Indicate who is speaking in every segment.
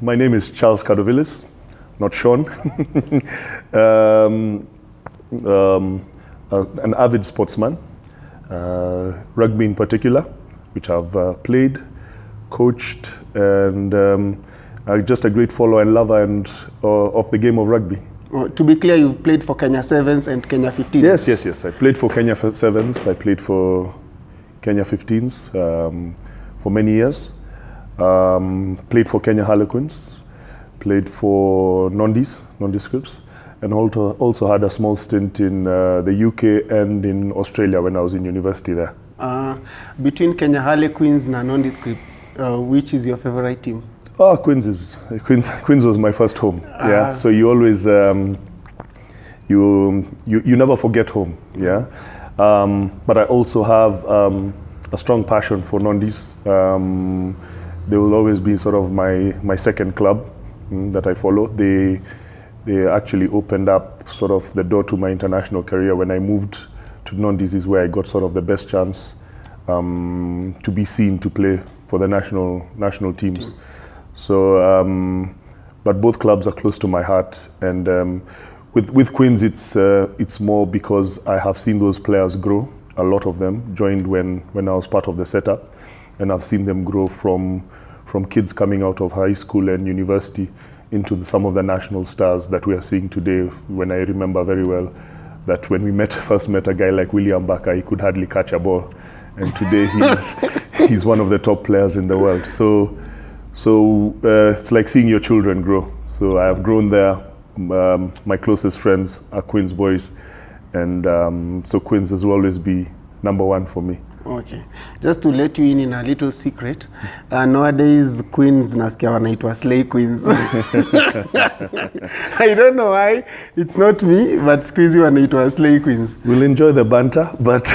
Speaker 1: My name is Charles Cardovillis, not Sean. An avid sportsman, rugby in particular, which I've played, coached, and just a great follower and lover of the game of rugby.
Speaker 2: To be clear, you've played for Kenya Sevens and Kenya 15s?
Speaker 1: Yes. I played for Kenya Sevens. I played for Kenya 15s for many years. Played for Kenya Harlequins. Played for Nondescripts. And also had a small stint in the UK and in Australia when I was in university there.
Speaker 2: Between Kenya Harlequins and Nondescripts, which is your favorite team?
Speaker 1: Oh, Queens was my first home. Yeah, so you always you never forget home. Yeah, but I also have a strong passion for Nondis. They will always be sort of my second club that I follow. They actually opened up sort of the door to my international career when I moved to Nondis, is where I got sort of the best chance to be seen to play for the national teams. So, but both clubs are close to my heart, and with Queens, it's more because I have seen those players grow. A lot of them joined when I was part of the setup, and I've seen them grow from kids coming out of high school and university into some of the national stars that we are seeing today. When I remember very well that when we first met a guy like William Baka, he could hardly catch a ball, and today he's one of the top players in the world. So it's like seeing your children grow. So I have grown there. My closest friends are Queens boys, and so Queens will always be number one for me.
Speaker 2: Okay, just to let you in a little secret, nowadays Queens nasikia wanaitwa Slay Queens. I don't know why, it's not me, but squeezy wanaitwa Slay Queens.
Speaker 1: We'll enjoy the banter, but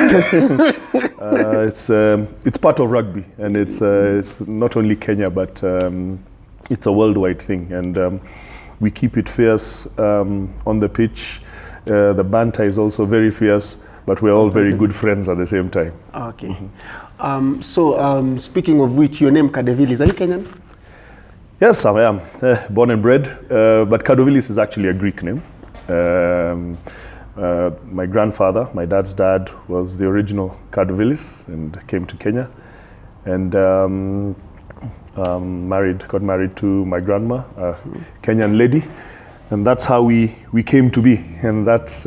Speaker 1: it's part of rugby, and it's not only Kenya, but it's a worldwide thing, and we keep it fierce on the pitch. The banter is also very fierce, but we're all very good friends at the same time.
Speaker 2: Okay. So speaking of which, your name Cardovillis, are you Kenyan?
Speaker 1: Yes, I am. Born and bred, but Cardovillis is actually a Greek name. My grandfather, my dad's dad, was the original Cardovillis and came to Kenya, and got married to my grandma, a Kenyan lady, and that's how we came to be, and that's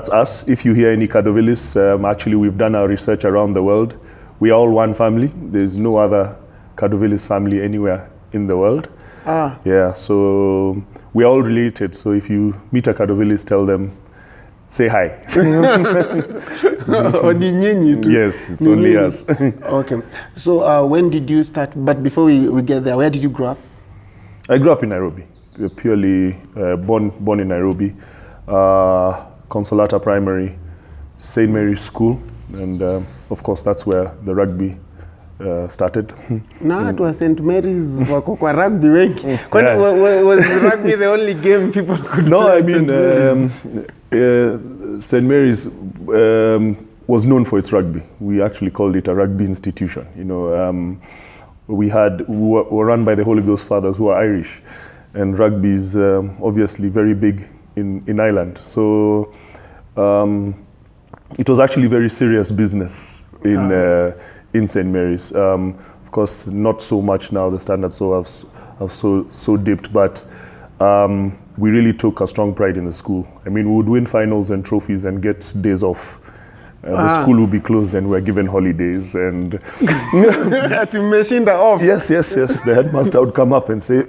Speaker 1: us. If you hear any Cardovillis, actually we've done our research around the world. We are all one family. There's no other Cardovillis family anywhere in the world. Yeah, so we're all related. So if you meet a Cardovillis, tell them, say hi. Yes, it's only us.
Speaker 2: Okay, so when did you start? But before we get there, where did you grow up?
Speaker 1: I grew up in Nairobi, purely born in Nairobi. Consolata Primary, St. Mary's School, and of course that's where the rugby started.
Speaker 2: No, it was St. Mary's wako kwa rugby wengi. Was rugby the only game people could
Speaker 1: No,
Speaker 2: play?
Speaker 1: I mean St. Mary's was known for its rugby. We actually called it a rugby institution. You know, we were run by the Holy Ghost Fathers, who are Irish, and rugby is obviously very big in Ireland. So it was actually very serious business in St. Mary's. Of course, not so much now. The standards have so dipped, but we really took a strong pride in the school. I mean, we would win finals and trophies and get days off. The school would be closed and we're given holidays, and
Speaker 2: to machine the off.
Speaker 1: Yes. The headmaster would come up and say,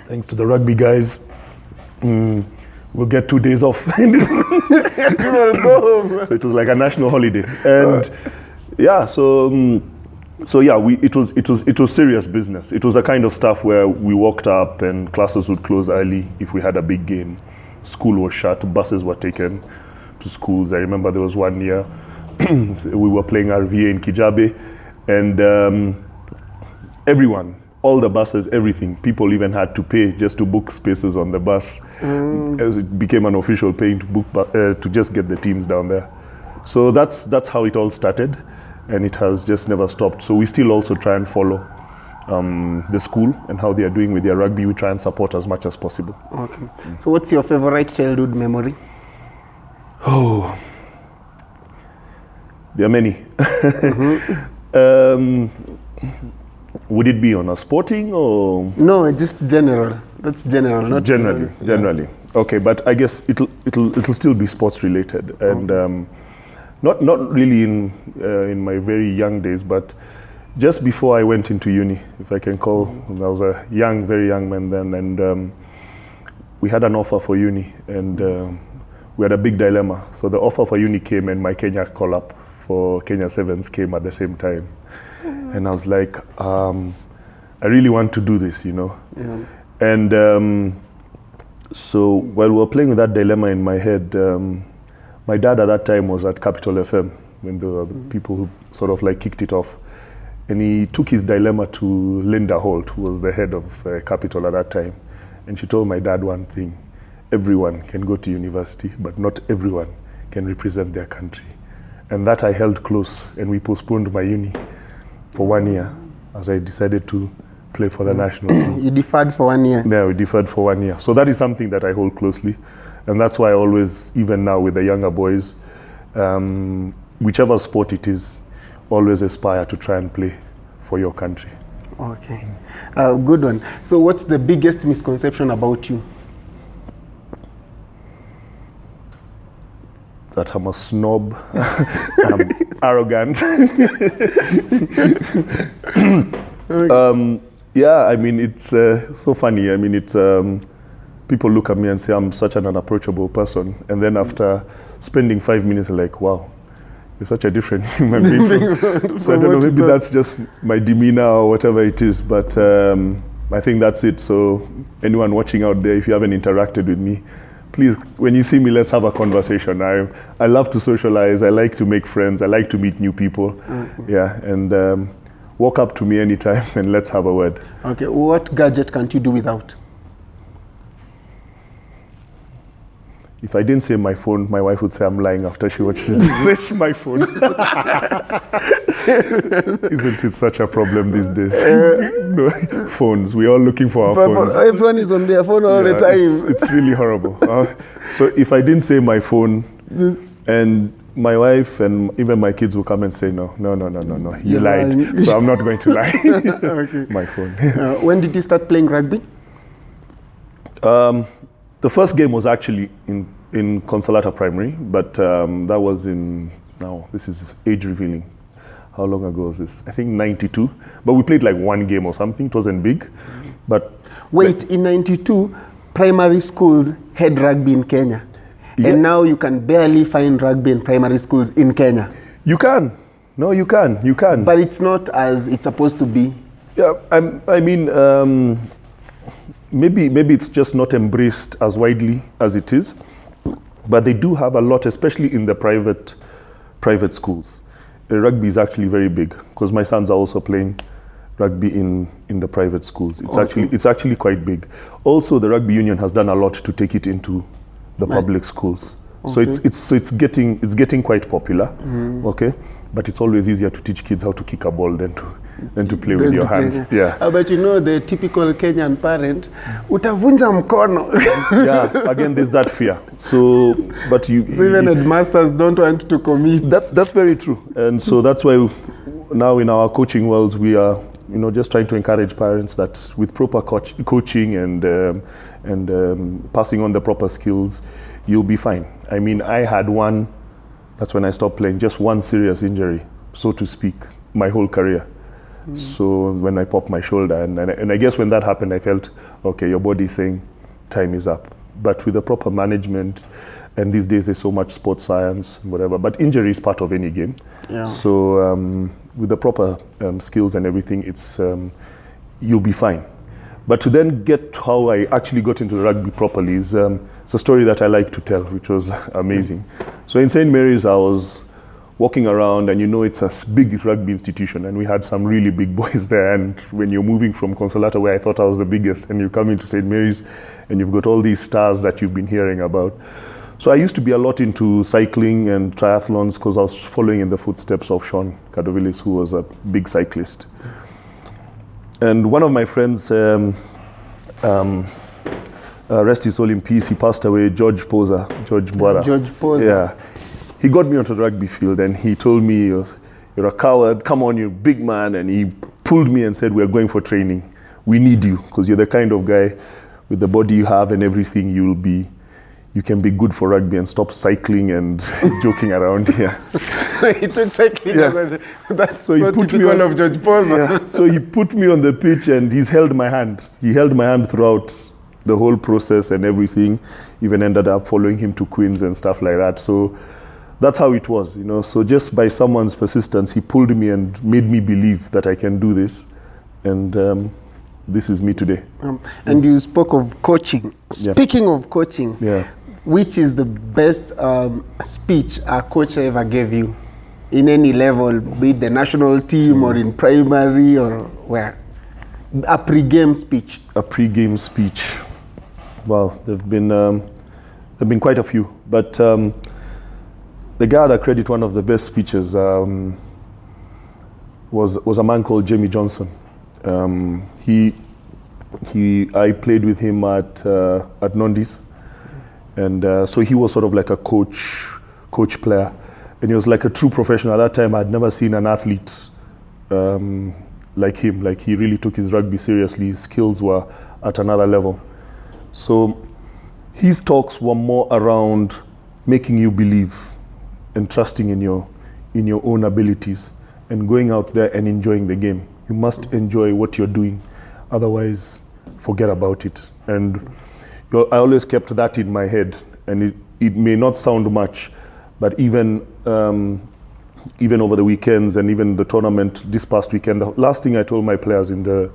Speaker 1: thanks to the rugby guys, we'll get 2 days off.
Speaker 2: You will go home.
Speaker 1: So it was like a national holiday, and yeah. So yeah, it was serious business. It was a kind of stuff where we walked up and classes would close early if we had a big game. School was shut. Buses were taken to schools. I remember there was one year we were playing RVA in Kijabe, and everyone, all the buses, everything, people even had to pay just to book spaces on the bus, as it became an official paying to book to just get the teams down there. So that's how it all started, and it has just never stopped. So we still also try and follow the school and how they are doing with their rugby, we try and support as much as possible.
Speaker 2: Okay. So what's your favorite childhood memory?
Speaker 1: Oh, there are many. Would it be on a sporting or?
Speaker 2: No, just general. That's general, not
Speaker 1: Generally. Okay, but I guess it'll still be sports related, and not really in my very young days, but just before I went into uni, if I can call. I was a very young man then, and we had an offer for uni, and we had a big dilemma. So the offer for uni came, and my Kenya call-up for Kenya Sevens came at the same time. And I was like, I really want to do this, you know.
Speaker 2: Yeah.
Speaker 1: And so while we were playing with that dilemma in my head, my dad at that time was at Capital FM, when the people who sort of like kicked it off. And he took his dilemma to Linda Holt, who was the head of Capital at that time. And she told my dad one thing: everyone can go to university, but not everyone can represent their country. And that I held close, and we postponed my uni for 1 year as I decided to play for the national team.
Speaker 2: You deferred for 1 year?
Speaker 1: Yeah, we deferred for 1 year. So that is something that I hold closely. And that's why I always, even now with the younger boys, whichever sport it is, always aspire to try and play for your country.
Speaker 2: Okay, good one. So what's the biggest misconception about you?
Speaker 1: That I'm a snob, I'm arrogant. Yeah, I mean, it's so funny. I mean, it's people look at me and say I'm such an unapproachable person, and then after spending 5 minutes, they're like, wow, you're such a different human being. So I don't know, maybe that's just my demeanor or whatever it is, but I think that's it. So anyone watching out there, if you haven't interacted with me, please, when you see me, let's have a conversation. I love to socialize. I like to make friends. I like to meet new people. Yeah, and walk up to me anytime and let's have a word.
Speaker 2: Okay, what gadget can't you do without?
Speaker 1: If I didn't say my phone, my wife would say I'm lying after she watches this. My phone. Isn't it such a problem these days? No, phones. We're all looking for our phones.
Speaker 2: Everyone is on their phone all the time.
Speaker 1: It's really horrible. So if I didn't say my phone, and my wife and even my kids will come and say, no, you lied. Lying. So I'm not going to lie. Okay. My phone.
Speaker 2: When did you start playing rugby?
Speaker 1: The first game was actually in Consolata Primary, but that was this is age revealing. How long ago was this? I think 92. But we played like one game or something. It wasn't big. But
Speaker 2: wait, in 92, primary schools had rugby in Kenya. Yeah. And now you can barely find rugby in primary schools in Kenya.
Speaker 1: You can. No, you can.
Speaker 2: But it's not as it's supposed to be.
Speaker 1: Yeah, I mean, maybe it's just not embraced as widely as it is, but they do have a lot, especially in the private schools. Rugby is actually very big because my sons are also playing rugby in the private schools. It's actually quite big. Also, the rugby union has done a lot to take it into the public schools. Okay. So it's getting quite popular. Okay. But it's always easier to teach kids how to kick a ball than to play with your hands. Yeah.
Speaker 2: But you know, the typical Kenyan parent, utavunja mkono.
Speaker 1: Yeah, again, there's that fear. So even
Speaker 2: headmasters don't want to commit.
Speaker 1: That's very true. And so that's why now in our coaching world, we are, just trying to encourage parents that with proper coaching and passing on the proper skills, you'll be fine. I mean, I had that's when I stopped playing, just one serious injury, so to speak, my whole career. So when I popped my shoulder, and I guess when that happened, I felt, okay, your body is saying time is up. But with the proper management, and these days there's so much sports science, whatever, but injury is part of any game. Yeah. So with the proper skills and everything, you'll be fine. But to then get how I actually got into rugby properly is it's a story that I like to tell, which was amazing. So in St. Mary's, I was walking around, and it's a big rugby institution, and we had some really big boys there. And when you're moving from Consolata, where I thought I was the biggest, and you come into St. Mary's, and you've got all these stars that you've been hearing about. So I used to be a lot into cycling and triathlons because I was following in the footsteps of Charles Cardovillis, who was a big cyclist. And one of my friends, rest his soul in peace, he passed away, George Mbwara.
Speaker 2: George Poza.
Speaker 1: Yeah. He got me onto the rugby field and he told me, you're a coward, come on, you big man. And he pulled me and said, we're going for training. We need you because you're the kind of guy with the body you have and everything, you can be good for rugby and stop cycling and joking around here.
Speaker 2: It's cycling.
Speaker 1: Yeah.
Speaker 2: That's
Speaker 1: So he
Speaker 2: so
Speaker 1: put me
Speaker 2: typical
Speaker 1: on-
Speaker 2: of George Poza.
Speaker 1: Yeah. So he put me on the pitch and he's held my hand. He held my hand throughout the whole process and everything. Even ended up following him to Queens and stuff like that. So that's how it was, you know. So just by someone's persistence, he pulled me and made me believe that I can do this. And this is me today.
Speaker 2: And you spoke of coaching.
Speaker 1: Yeah.
Speaker 2: Speaking of coaching,
Speaker 1: Yeah.
Speaker 2: which is the best speech a coach ever gave you in any level, be it the national team or in primary or where? A pre-game speech.
Speaker 1: A pre-game speech. Wow, there've been quite a few, but the guy that credit one of the best speeches was a man called Jamie Johnson. I played with him at Nondis, and so he was sort of like a coach player, and he was like a true professional. At that time, I'd never seen an athlete like him. Like, he really took his rugby seriously. His skills were at another level. So his talks were more around making you believe and trusting in your own abilities and going out there and enjoying the game. You must enjoy what you're doing, otherwise forget about it. And I always kept that in my head, and it may not sound much, but even over the weekends and even the tournament this past weekend, the last thing I told my players in the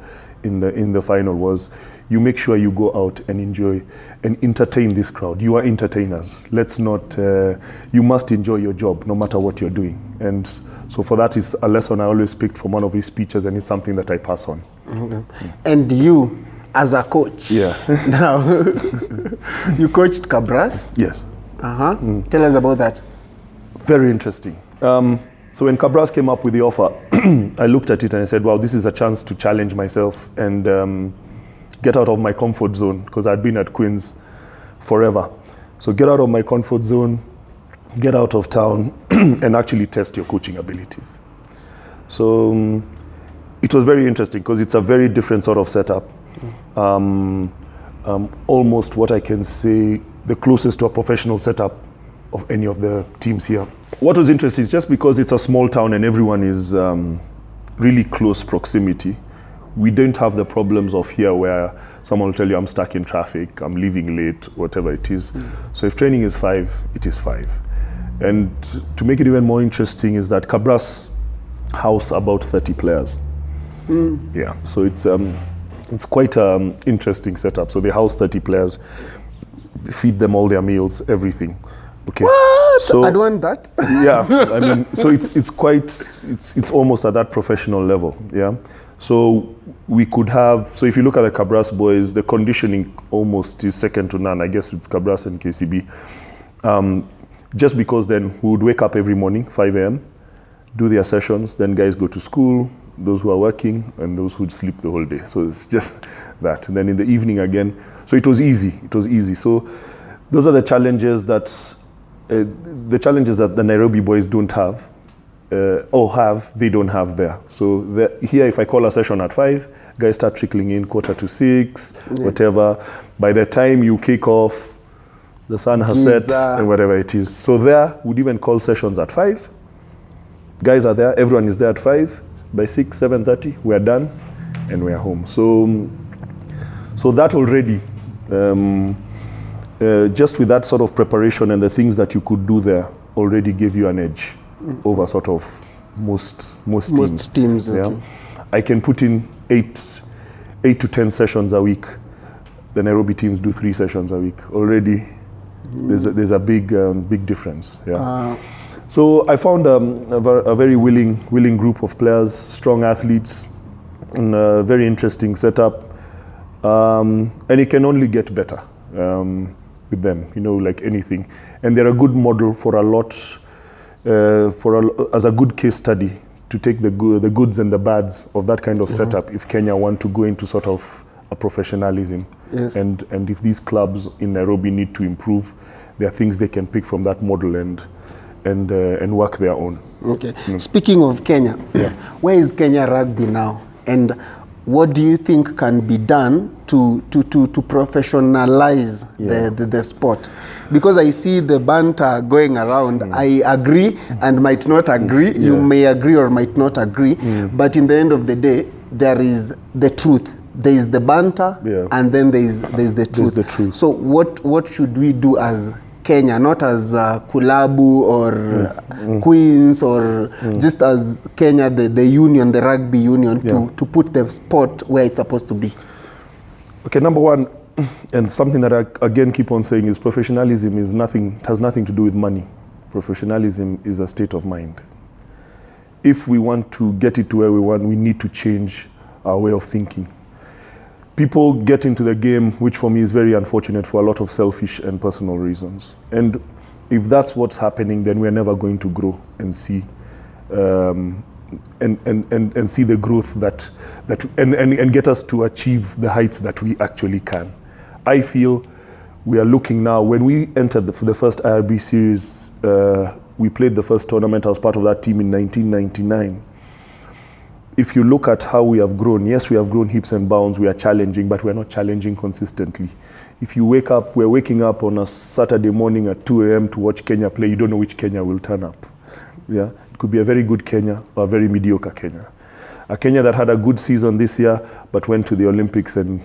Speaker 1: final was, you make sure you go out and enjoy and entertain this crowd. You are entertainers. Let's not, you must enjoy your job no matter what you're doing. And so for that is a lesson I always picked from one of his speeches, and it's something that I pass on.
Speaker 2: Okay. And you, as a coach,
Speaker 1: Yeah.
Speaker 2: now you coached Kabras.
Speaker 1: Yes.
Speaker 2: Tell us about that.
Speaker 1: Very interesting. So when Kabras came up with the offer, I looked at it and I said, wow, this is a chance to challenge myself and get out of my comfort zone, because I'd been at Queens forever. So get out of my comfort zone, get out of town, and actually test your coaching abilities. So it was very interesting because it's a very different sort of setup. Almost what I can say, the closest to a professional setup of any of the teams here. What was interesting is just because it's a small town and everyone is really close proximity, we don't have the problems of here where someone will tell you, I'm stuck in traffic, I'm leaving late, whatever it is. So if training is 5, it is 5. And to make it even more interesting is that Kabras house about 30 players. Yeah, so it's quite an interesting setup. So they house 30 players, feed them all their meals, everything. Okay.
Speaker 2: What?
Speaker 1: So
Speaker 2: I'd want that.
Speaker 1: yeah, I mean, so it's almost at that professional level. Yeah. So we could have, so if you look at the Kabras boys, the conditioning almost is second to none. I guess it's Kabras and KCB. Just because then we would wake up every morning, 5 a.m., do their sessions, then guys go to school, those who are working and those who sleep the whole day. So it's just that. And then in the evening again. So it was easy. So those are the challenges that the Nairobi boys don't have. They don't have there. So here, if I call a session at 5, guys start trickling in 5:45, whatever. By the time you kick off, the sun has set and whatever it is. So there, we'd even call sessions at 5. Guys are there, everyone is there at 5. By 6, 7:30, we are done and we are home. So that already, just with that sort of preparation and the things that you could do there, already gave you an edge over sort of most teams.
Speaker 2: Okay.
Speaker 1: Yeah, I can put in 8 to 10 sessions a week. The Nairobi teams do 3 sessions a week. Already, there's a big difference. Yeah. So I found a very willing group of players, strong athletes, and a very interesting setup. And it can only get better with them, like anything. And they're a good model for a lot. As a good case study to take the goods and the bads of that kind of setup if Kenya want to go into sort of a professionalism.
Speaker 2: Yes.
Speaker 1: And if these clubs in Nairobi need to improve, there are things they can pick from that model and work their own.
Speaker 2: Okay. Speaking of Kenya, where is Kenya Rugby now? And what do you think can be done to professionalize the sport? Because I see the banter going around. I agree and might not agree. You may agree or might not agree. But in the end of the day, there is the truth. There is the banter, and then there is the truth.
Speaker 1: There's the truth.
Speaker 2: So what should we do as Kenya, not as Kulabu or Queens or just as Kenya, the union, the rugby union, to put the sport where it's supposed to be?
Speaker 1: Okay, number one, and something that I again keep on saying is professionalism has nothing to do with money. Professionalism is a state of mind. If we want to get it to where we want, we need to change our way of thinking. People get into the game, which for me is very unfortunate for a lot of selfish and personal reasons. And if that's what's happening, then we're never going to grow and see and see the growth and get us to achieve the heights that we actually can. I feel we are looking now, when we entered the first IRB series, we played the first tournament. I was part of that team in 1999. If you look at how we have grown, yes, we have grown heaps and bounds, we are challenging, but we're not challenging consistently. If you we're waking up on a Saturday morning at 2 a.m. to watch Kenya play, you don't know which Kenya will turn up. Yeah, it could be a very good Kenya or a very mediocre Kenya. A Kenya that had a good season this year, but went to the Olympics and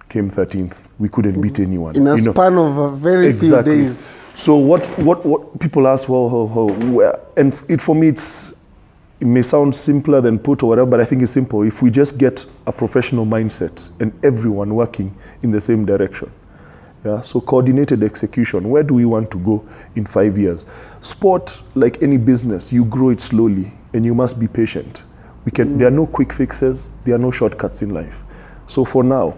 Speaker 1: came 13th. We couldn't beat anyone.
Speaker 2: In a span of a very few days.
Speaker 1: So what people ask, and for me, it may sound simpler than put or whatever, but I think it's simple. If we just get a professional mindset and everyone working in the same direction. Yeah, so coordinated execution. Where do we want to go in 5 years? Sport, like any business, you grow it slowly and you must be patient. There are no quick fixes, there are no shortcuts in life. So for now,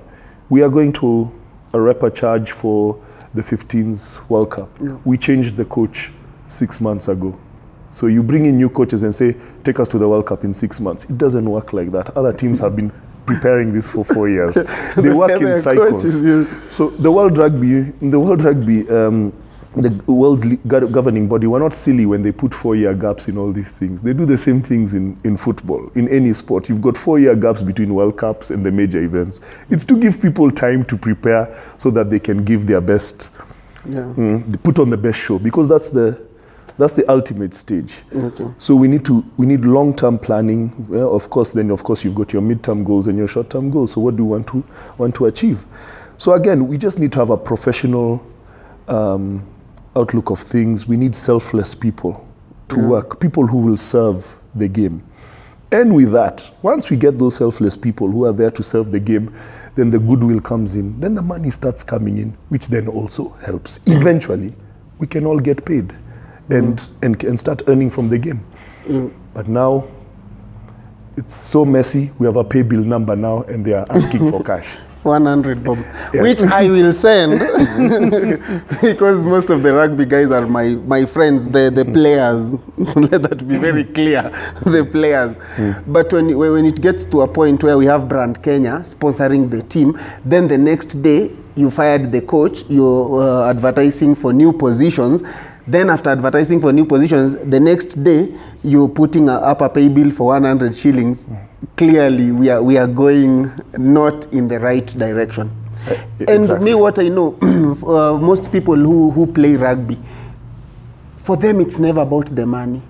Speaker 1: we are going to a rapid charge for the 15s World Cup. We changed the coach 6 months ago. So you bring in new coaches and say, take us to the World Cup in 6 months. It doesn't work like that. Other teams have been preparing this for 4 years. They work in cycles. So the World Rugby, the world's governing body, were not silly when they put 4-year gaps in all these things. They do the same things in football, in any sport. You've got 4-year gaps between World Cups and the major events. It's to give people time to prepare so that they can give their best, they put on the best show, because that's the ultimate stage. Okay. So we need long-term planning. Well, of course, you've got your mid-term goals and your short-term goals. So what do you want to achieve? So again, we just need to have a professional outlook of things. We need selfless people to work, people who will serve the game. And with that, once we get those selfless people who are there to serve the game, then the goodwill comes in, then the money starts coming in, which then also helps. Eventually, we can all get paid and start earning from the game. But now, it's so messy. We have a pay bill number now, and they are asking for cash.
Speaker 2: 100 bob, which I will send because most of the rugby guys are my friends, the players. Let that be very clear, the players. But when it gets to a point where we have Brand Kenya sponsoring the team, then the next day you fired the coach, you're advertising for new positions. Then after advertising for new positions, the next day you're putting up a pay bill for 100 shillings. Clearly, we are going not in the right direction. Exactly. And me, what I know, most people who play rugby, for them it's never about the money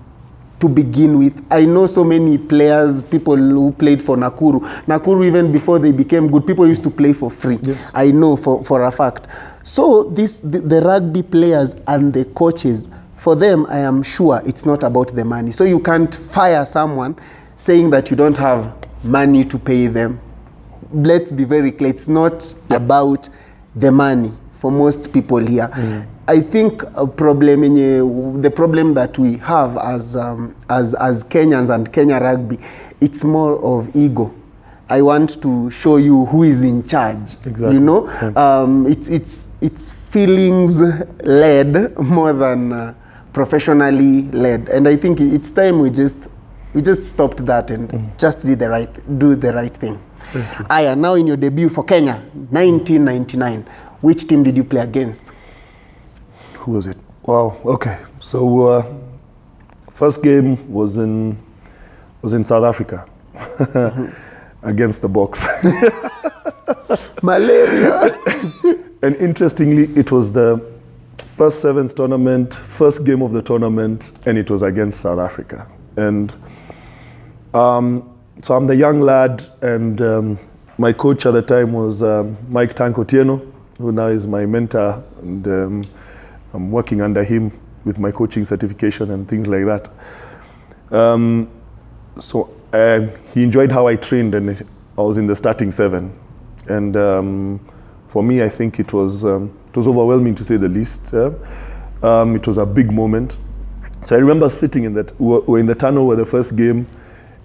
Speaker 2: to begin with. I know so many players, people who played for Nakuru. Nakuru, even before they became good, people used to play for free. Yes. I know for a fact. So the rugby players and the coaches, for them, I am sure it's not about the money. So you can't fire someone saying that you don't have money to pay them. Let's be very clear, it's not about the money for most people here. I think the problem that we have as Kenyans and Kenya Rugby, it's more of ego. I want to show you who is in charge. Exactly. You know, it's feelings led more than professionally led, and I think it's time we just We just stopped that and just do the right thing. Aya, now in your debut for Kenya, 1999, which team did you play against?
Speaker 1: Who was it? Wow. Okay. So first game was in South Africa against the Box.
Speaker 2: Malaria.
Speaker 1: And interestingly, it was the first sevens tournament, first game of the tournament, and it was against South Africa. And so I'm the young lad, and my coach at the time was Mike Tanko Tieno, who now is my mentor, and I'm working under him with my coaching certification and things like that. So he enjoyed how I trained, and I was in the starting 7. And for me, I think it was overwhelming, to say the least. It was a big moment. So I remember sitting we're in the tunnel where the first game,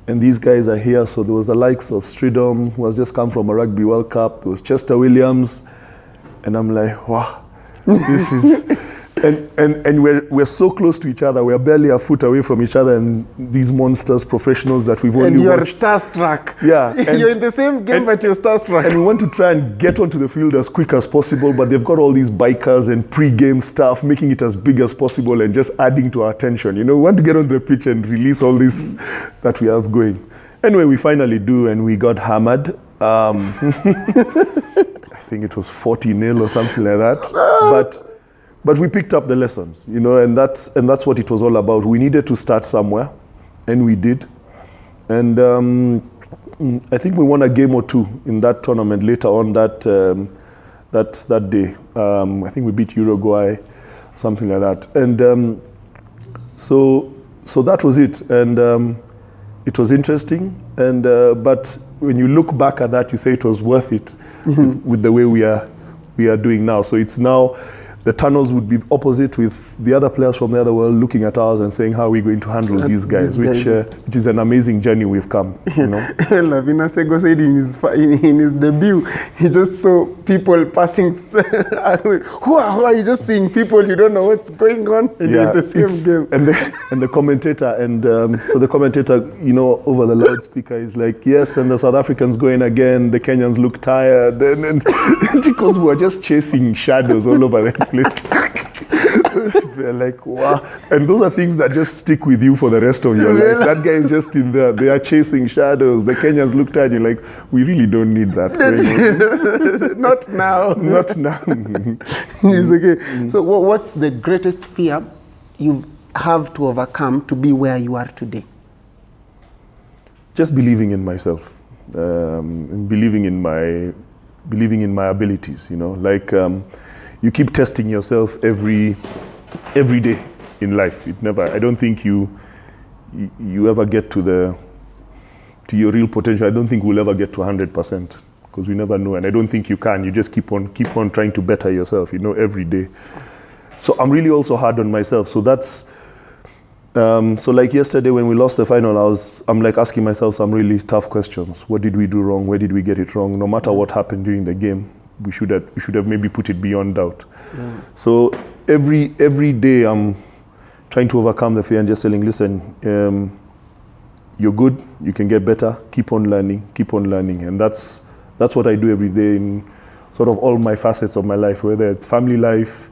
Speaker 1: and these guys are here. So there was the likes of Stridom, who has just come from a Rugby World Cup. There was Chester Williams, and I'm like, wow, this is. And we're so close to each other. We're barely a foot away from each other, and these monsters, professionals that we've only
Speaker 2: and you're
Speaker 1: watched.
Speaker 2: starstruck.
Speaker 1: Yeah.
Speaker 2: You're in the same game, but you're starstruck.
Speaker 1: And we want to try and get onto the field as quick as possible, but they've got all these bikers and pre-game stuff, making it as big as possible and just adding to our tension. We want to get on the pitch and release all this that we have going. Anyway, we finally do, and we got hammered. I think it was 40-0 or something like that. But we picked up the lessons, and that's what it was all about. We needed to start somewhere, and we did. And I think we won a game or two in that tournament later on that day. I think we beat Uruguay, something like that. And so that was it. And it was interesting. And but when you look back at that, you say it was worth it with the way we are doing now. So it's now. The tunnels would be opposite, with the other players from the other world looking at ours and saying, how are we going to handle these guys, which is an amazing journny we've come.
Speaker 2: Lavina Sego said in his debut, he just saw people passing. Who are you? Just seeing people, you don't know what's going on, and you're in the same game.
Speaker 1: And the commentator, so the commentator, over the loudspeaker is like, yes, and the South Africans going again, the Kenyans look tired, and because we're just chasing shadows all over the place. They're like, wow. And those are things that just stick with you for the rest of your life. That guy is just in there. They are chasing shadows. The Kenyans looked at you like, we really don't need that.
Speaker 2: Not now.
Speaker 1: Not now.
Speaker 2: It's okay. So what's the greatest fear you have to overcome to be where you are today?
Speaker 1: Just believing in myself. And believing in my abilities, you keep testing yourself every day in life. I don't think you ever get to your real potential. I don't think we'll ever get to 100%, because we never know, and I don't think you can. You just keep on trying to better yourself, every day. So I'm really also hard on myself. So that's so like yesterday when we lost the final, I'm like asking myself some really tough questions. What did we do wrong? Where did we get it wrong? No matter what happened during the game, we should have maybe put it beyond doubt. So every day I'm trying to overcome the fear and just saying, listen, you're good, you can get better, keep on learning. And that's what I do every day in sort of all my facets of my life, whether it's family life,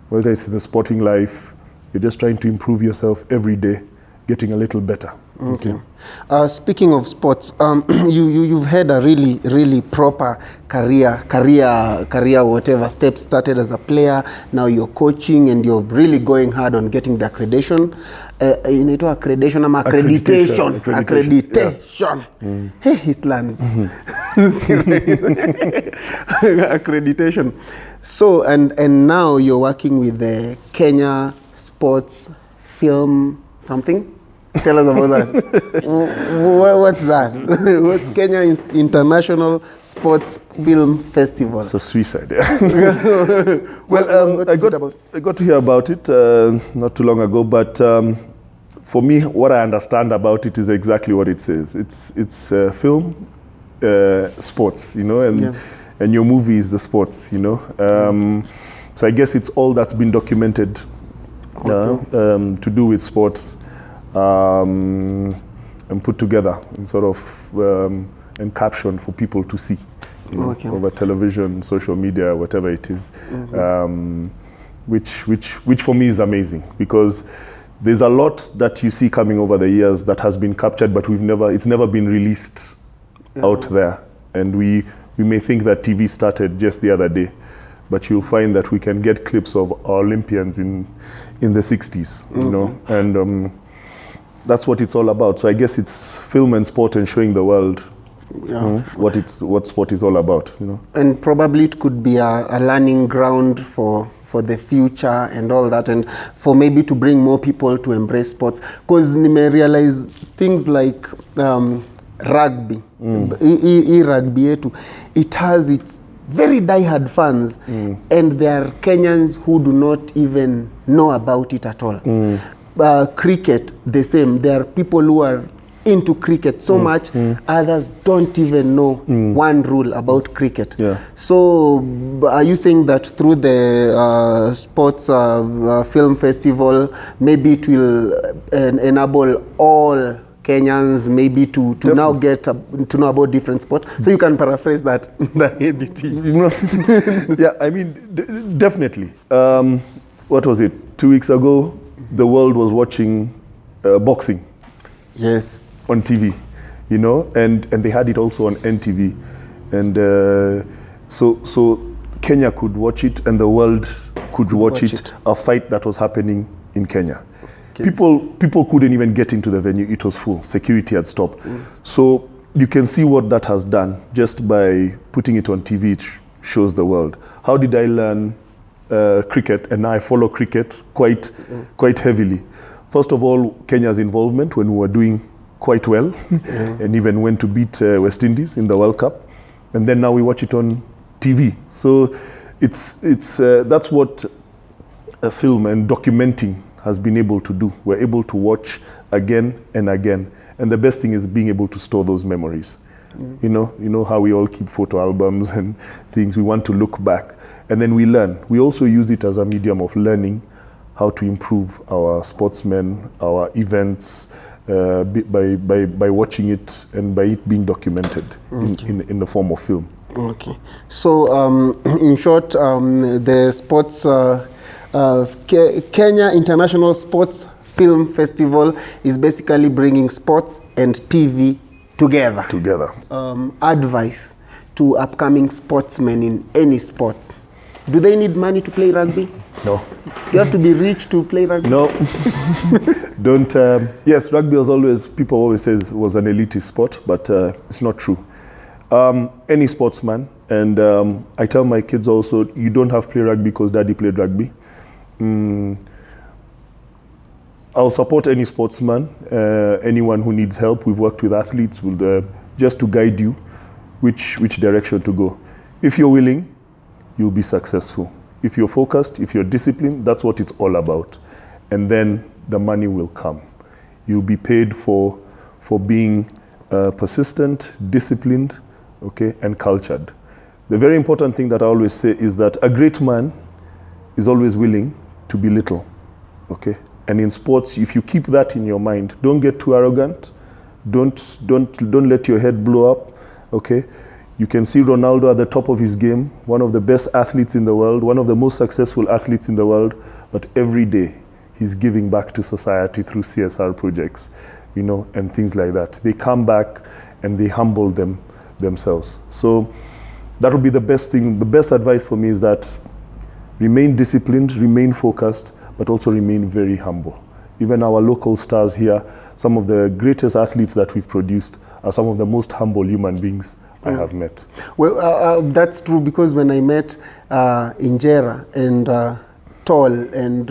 Speaker 1: whether it's the sporting life. You're just trying to improve yourself every day, getting a little better.
Speaker 2: Okay. Speaking of sports, you've had a really proper career, whatever steps. Started as a player, now you're coaching, and you're really going hard on getting the accreditation. Accreditation. Yeah. Hey, it lands. Accreditation. So and now you're working with the Kenya Sports Film something. Tell us about that. What's that? What's Kenya International Sports Film Festival?
Speaker 1: It's a suicide. Yeah. Well, I got to hear about it not too long ago, but for me, what I understand about it is exactly what it says. It's film, sports, and your movie is the sports, So I guess it's all that's been documented to do with sports. and put together and sort of and captioned for people to see, you know, over television, social media, whatever it is, which for me is amazing, because there's a lot that you see coming over the years that has been captured, but it's never been released out there. And we may think that TV started just the other day, but you'll find that we can get clips of our Olympians in the 60s, you know, and that's what it's all about. So I guess it's film and sport and showing the world what sport is all about, you know. And
Speaker 2: probably it could be a learning ground for the future and all that, and for maybe to bring more people to embrace sports, because you may realize things like rugby, rugby, it has its very diehard fans, and there are Kenyans who do not even know about it at all. Cricket, the same. There are people who are into cricket so much, others don't even know one rule about cricket. So are you saying that through the sports film festival, maybe it will enable all Kenyans maybe to now get to know about different sports? So you can paraphrase that.
Speaker 1: Yeah, I mean, definitely. What was it? 2 weeks ago, the world was watching boxing.
Speaker 2: Yes.
Speaker 1: On TV, you know, and they had it also on NTV, and so Kenya could watch it, and the world could watch it. A fight that was happening in Kenya. People couldn't even get into the venue. It was full. Security had stopped. So you can see what that has done just by putting it on TV. It shows the world. How did I learn cricket? And I follow cricket quite heavily. First of all, Kenya's involvement when we were doing quite well, and even went to beat West Indies in the World Cup, and then now we watch it on TV. So it's that's what a film and documenting has been able to do. We're able to watch again and again, and the best thing is being able to store those memories. You know how we all keep photo albums and things. We want to look back, and then we learn. We also use it as a medium of learning how to improve our sportsmen, our events, by watching it and by it being documented in the form of film.
Speaker 2: Okay. So in short, the sports Kenya International Sports Film Festival is basically bringing sports and TV together. Advice to upcoming sportsmen in any sport. Do they need money to play rugby?
Speaker 1: No.
Speaker 2: You have to be rich to play rugby?
Speaker 1: No. Don't. Yes, rugby was always, people always say was an elitist sport, but it's not true. Any sportsman, and I tell my kids also, you don't have to play rugby because daddy played rugby. I'll support any sportsman, anyone who needs help. We've worked with athletes just to guide you which direction to go. If you're willing, you'll be successful. If you're focused, if you're disciplined, that's what it's all about. And then the money will come. You'll be paid for being persistent, disciplined, okay, and cultured. The very important thing that I always say is that a great man is always willing to be little, okay? And in sports, if you keep that in your mind, don't get too arrogant, don't let your head blow up, okay? You can see Ronaldo at the top of his game, one of the best athletes in the world, one of the most successful athletes in the world, but every day he's giving back to society through CSR projects, you know, and things like that. They come back and they humble themselves. So that would be the best thing. The best advice for me is that remain disciplined, remain focused, but also remain very humble. Even our local stars here, some of the greatest athletes that we've produced are some of the most humble human beings I have met.
Speaker 2: Well, that's true, because when I met Injera and Tall and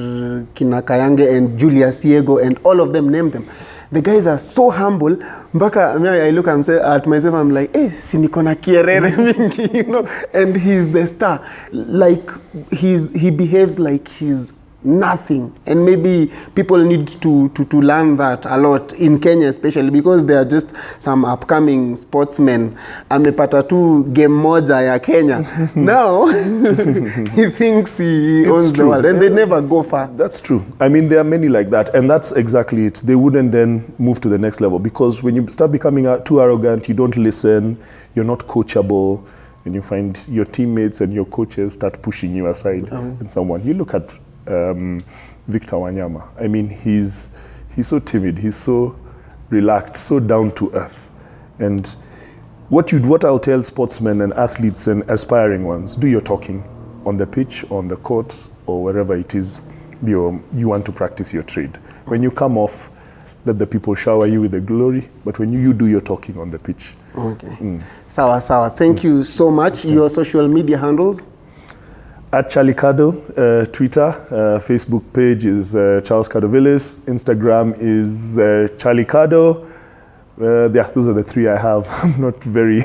Speaker 2: Kinakayange and Julius Diego and all of them, name them, the guys are so humble. Mpaka I look at myself, I'm like, si niko na kierere mingi, you know, and he's the star. Like he behaves like he's Nothing. And maybe people need to learn that a lot in Kenya, especially because there are just some upcoming sportsmen. Amepata tu game moja ya Kenya. Now he thinks he owns the world, and they never go far.
Speaker 1: That's true. I mean, there are many like that, and that's exactly it. They wouldn't then move to the next level, because when you start becoming too arrogant, you don't listen, you're not coachable, and you find your teammates and your coaches start pushing you aside. And someone, you look at Victor Wanyama. I mean, he's so timid, he's so relaxed, so down to earth. And what I'll tell sportsmen and athletes and aspiring ones: do your talking on the pitch, on the court, or wherever it is you want to practice your trade. When you come off, let the people shower you with the glory, but when you do your talking on the pitch.
Speaker 2: Okay. Sawa. Thank you so much. Your social media handles?
Speaker 1: At Charlie Cardo, Twitter, Facebook page is Charles Cardovillis, Instagram is Charlie Cardo. Those are the three I have. I'm not very...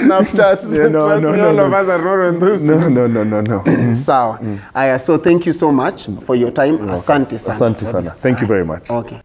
Speaker 2: Snapchat.
Speaker 1: Yeah, no.
Speaker 2: All of us are not on those.
Speaker 1: No.
Speaker 2: Sawa. So thank you so much for your time. Asante sana.
Speaker 1: Asante sana. Thank you very much.
Speaker 2: Okay.